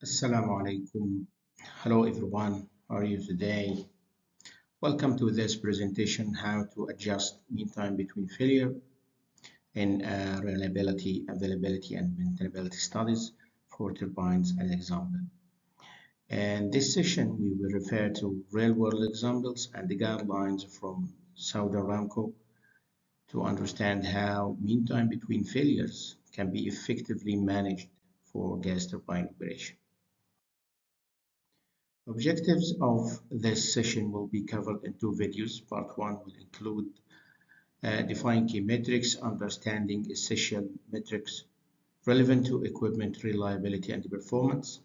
Assalamu alaikum. Hello everyone. How are you today? Welcome to this presentation how to adjust mean time between failure in reliability, availability, and maintainability studies for turbines as example. In this session, we will refer to real-world examples and the guidelines from Saudi Aramco to understand how mean time between failures can be effectively managed for gas turbine operation. Objectives of this session will be covered in two videos. Part 1 will include defining key metrics, understanding essential metrics relevant to equipment reliability and performance,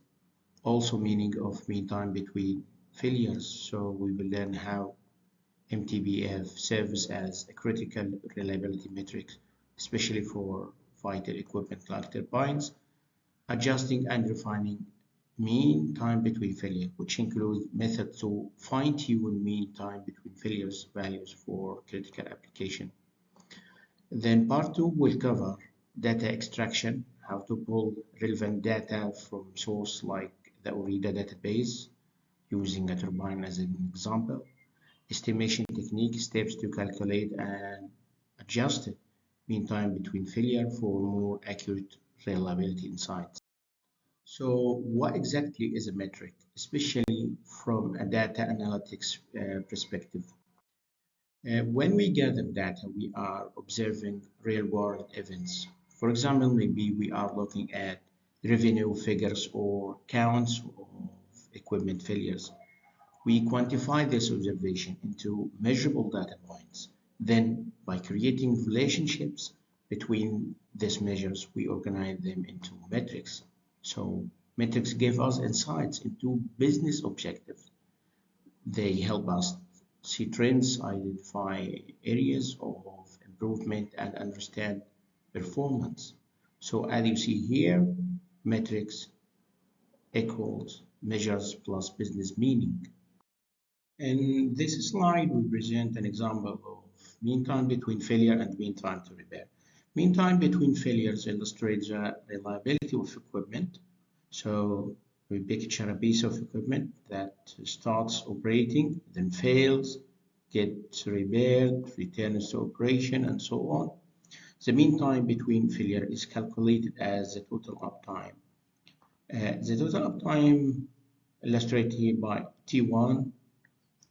also meaning of mean time between failures. So we will learn how MTBF serves as a critical reliability metric, especially for vital equipment like turbines, adjusting and refining mean time between failure, which includes methods to fine-tune mean time between failures values for critical application. Then part 2 will cover data extraction, how to pull relevant data from source like the ORIDA database, using a turbine as an example, estimation technique, steps to calculate and adjust mean time between failure for more accurate reliability insights. So what exactly is a metric, especially from a data analytics perspective? When we gather data, we are observing real-world events. For example, maybe we are looking at revenue figures or counts of equipment failures. We quantify this observation into measurable data points. Then, by creating relationships between these measures, we organize them into metrics. So metrics give us insights into business objectives. They help us see trends, identify areas of improvement, and understand performance. So as you see here, metrics equals measures plus business meaning. In this slide, we present an example of mean time between failure and mean time to repair. Mean time between failures illustrates the reliability of equipment. So we picture a piece of equipment that starts operating, then fails, gets repaired, returns to operation, and so on. The mean time between failure is calculated as the total uptime. The total uptime illustrated here by T1,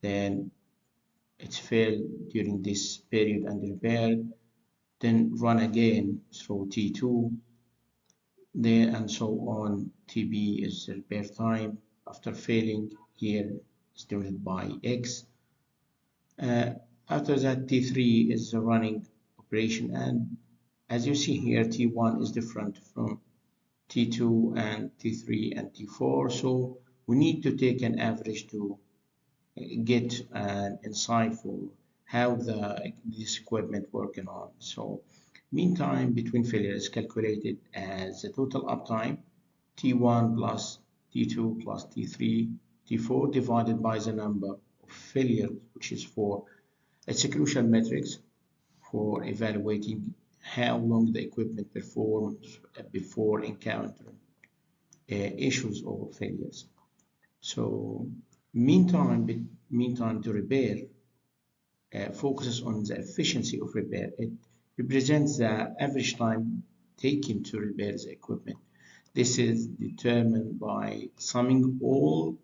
then it's failed during this period and repaired, then run again through T2, then and so on. TB is the repair time after failing, here is denoted by X. After that, T3 is the running operation, and as you see here, T1 is different from T2 and T3 and T4, so we need to take an average to get an insight for how this equipment working on. So mean time between failures is calculated as the total uptime T1 plus T2 plus T3 T4 divided by the number of failures, which is 4. It's a crucial metric for evaluating how long the equipment performs before encountering issues or failures. So mean time to repair focuses on the efficiency of repair. It represents the average time taken to repair the equipment. This is determined by summing all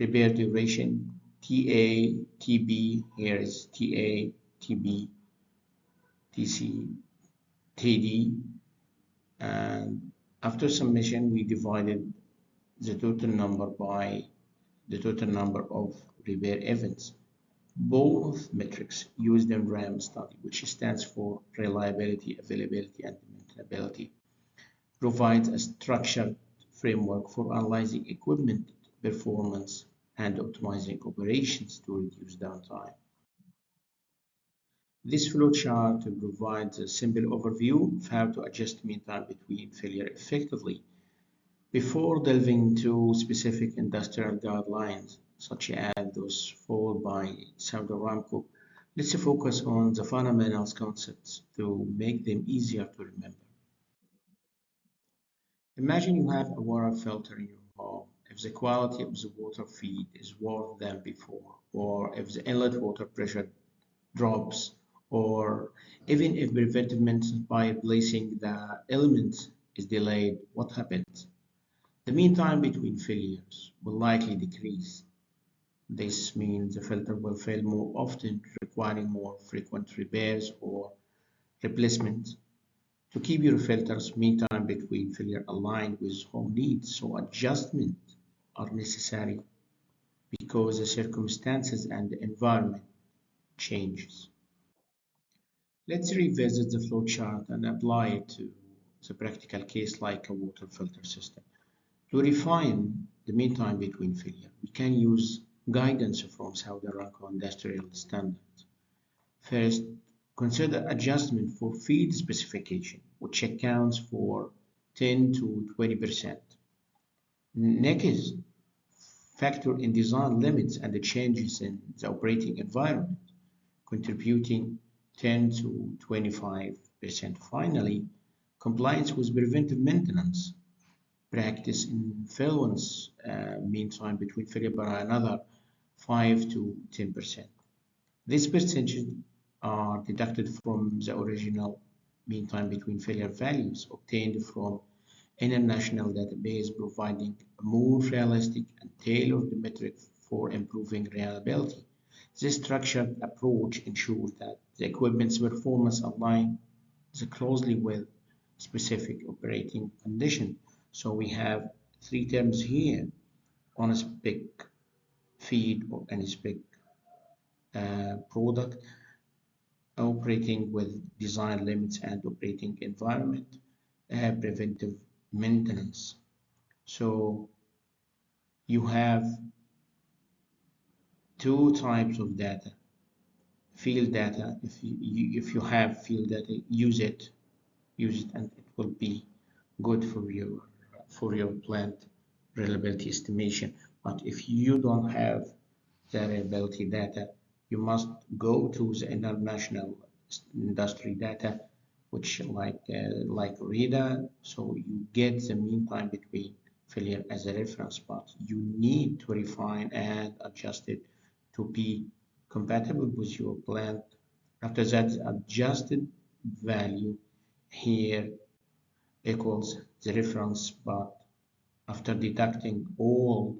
repair duration, TA, TB, here is TA, TB, TC, TD, and after summation we divided the total number by the total number of repair events. Both metrics used in RAM study, which stands for reliability, availability, and maintainability, provides a structured framework for analyzing equipment performance and optimizing operations to reduce downtime. This flowchart provides a simple overview of how to adjust mean time between failure effectively. Before delving into specific industrial guidelines, such as those followed by Saudi Aramco, let's focus on the fundamental concepts to make them easier to remember. Imagine you have a water filter in your home. if the quality of the water feed is worse than before, or if the inlet water pressure drops, or even if preventive maintenance by replacing the element is delayed, what happens? The mean time between failures will likely decrease. This means the filter will fail more often, requiring more frequent repairs or replacement. To keep your filter's mean time between failure aligned with home needs, so adjustments are necessary because the circumstances and the environment changes. Let's revisit the flowchart and apply it to the practical case like a water filter system. To refine the mean time between failure, we can use guidance from Saudi Aramco industrial standards. First, consider adjustment for feed specification, which accounts for 10 to 20%. Next, factor in design limits and the changes in the operating environment, contributing 10 to 25%. Finally, compliance with preventive maintenance practice influence mean time between failure by another 5 to 10%. These percentages are deducted from the original mean time between failure values obtained from international database, providing a more realistic and tailored metric for improving reliability. This structured approach ensures that the equipment's performance aligns closely with specific operating condition. So we have three terms here: on spec feed or any spec product, operating with design limits and operating environment, preventive maintenance. So you have two types of data. Field data, if you have field data, use it, and it will be good for your plant reliability estimation. But if you don't have the reliability data, you must go to the international industry data, which like RIDA, so you get the mean time between failure as a reference, but you need to refine and adjust it to be compatible with your plant. After that, the adjusted value here equals the reference, but after deducting all,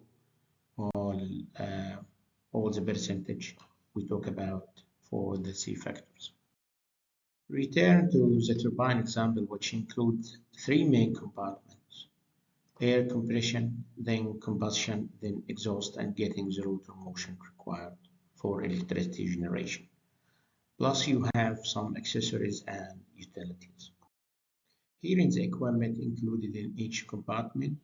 uh, all the percentage we talk about for the C factors. Return to the turbine example, which includes three main compartments: air compression, then combustion, then exhaust, and getting the rotor motion required for electricity generation. Plus, you have some accessories and utilities. Here is the equipment included in each compartment.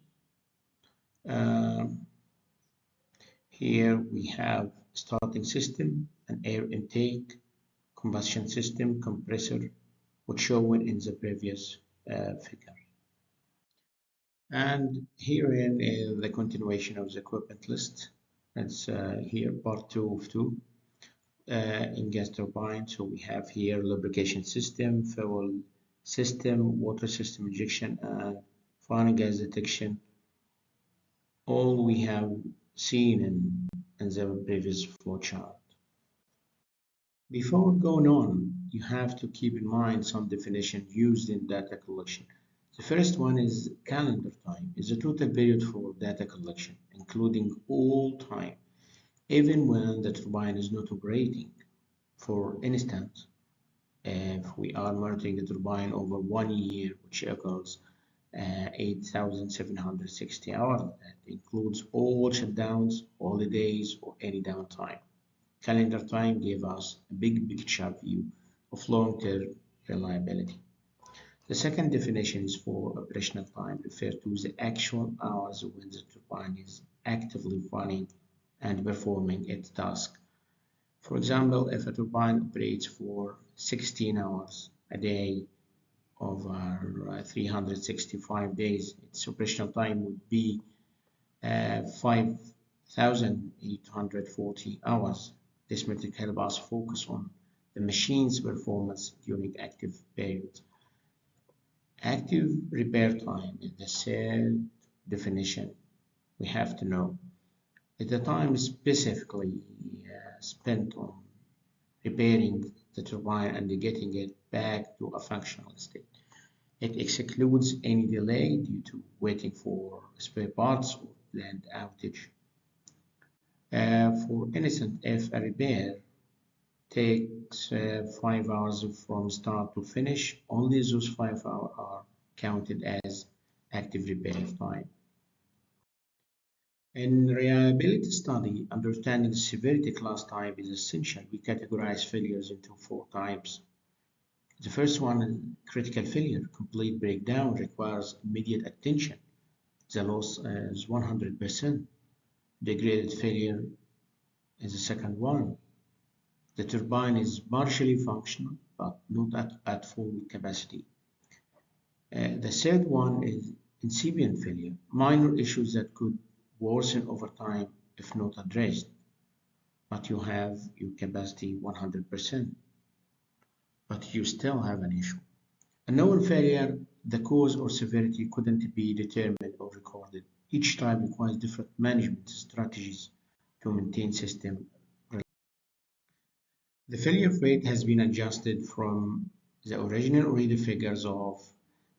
Here we have starting system, an air intake, combustion system, compressor, which shown in the previous figure. And herein is the continuation of the equipment list. That's here part 2 of 2 in gas turbine. So we have here lubrication system, fuel system, water system injection, and final gas detection. All we have seen in the previous flowchart. Before going on, you have to keep in mind some definitions used in data collection. The first one is calendar time, is the total period for data collection, including all time, even when the turbine is not operating. For instance, if we are monitoring a turbine over 1 year, which equals 8,760 hours, that includes all shutdowns, holidays, or any downtime. Calendar time gave us a big picture view of long-term reliability. The second definition is for operational time, refer to the actual hours when the turbine is actively running and performing its task. For example, if a turbine operates for 16 hours a day over 365 days, its operational time would be 5,840 hours. This metric helps us focus on the machine's performance during active periods. Active repair time is the third definition. we have to know. At the time specifically spent on repairing the turbine and getting it back to a functional state. It excludes any delay due to waiting for spare parts or planned outage. For instance, if a repair takes 5 hours from start to finish, only those 5 hours are counted as active repair time. In reliability study, understanding the severity class type is essential. We categorize failures into 4 types. The first one is critical failure. Complete breakdown requires immediate attention. The loss is 100%. Degraded failure is the second one. The turbine is partially functional, but not at full capacity. The third one is incipient failure. Minor issues that could worsen over time if not addressed, but you have your capacity 100%, but you still have an issue. A known failure, the cause or severity couldn't be determined or recorded. Each type requires different management strategies to maintain system. The failure rate has been adjusted from the original already figures of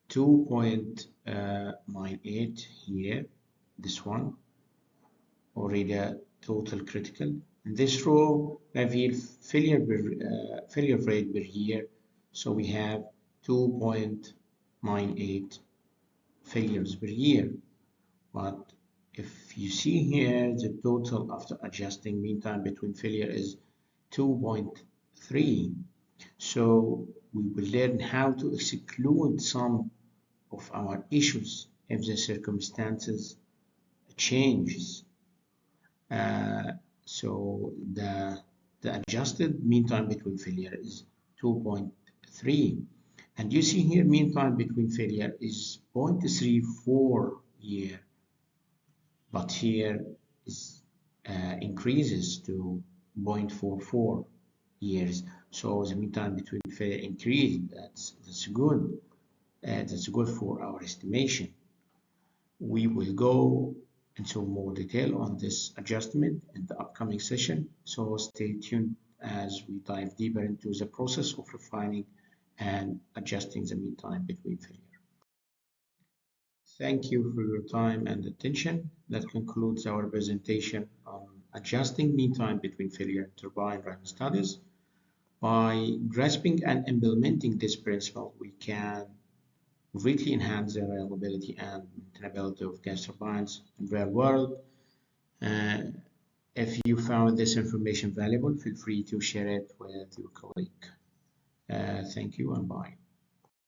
2.98 here, this one, already total critical. And this row reveals failure rate per year. So we have 2.98 failures per year. But if you see here, the total after adjusting mean time between failure is 2.3. So we will learn how to exclude some of our issues if the circumstances changes. So the adjusted mean time between failure is 2.3, and you see here mean time between failure is 0.34 year, but here is increases to 0.44 years. So the mean time between failure increased. That's good. That's good for our estimation. We will go into more detail on this adjustment in the upcoming session, so stay tuned as we dive deeper into the process of refining and adjusting the mean time between failure. Thank you for your time and attention. That concludes our presentation on adjusting mean time between failure and turbine running studies. By grasping and implementing this principle, we can greatly enhance the reliability and maintainability of gas turbines in real world. If you found this information valuable, feel free to share it with your colleague. Thank you and bye.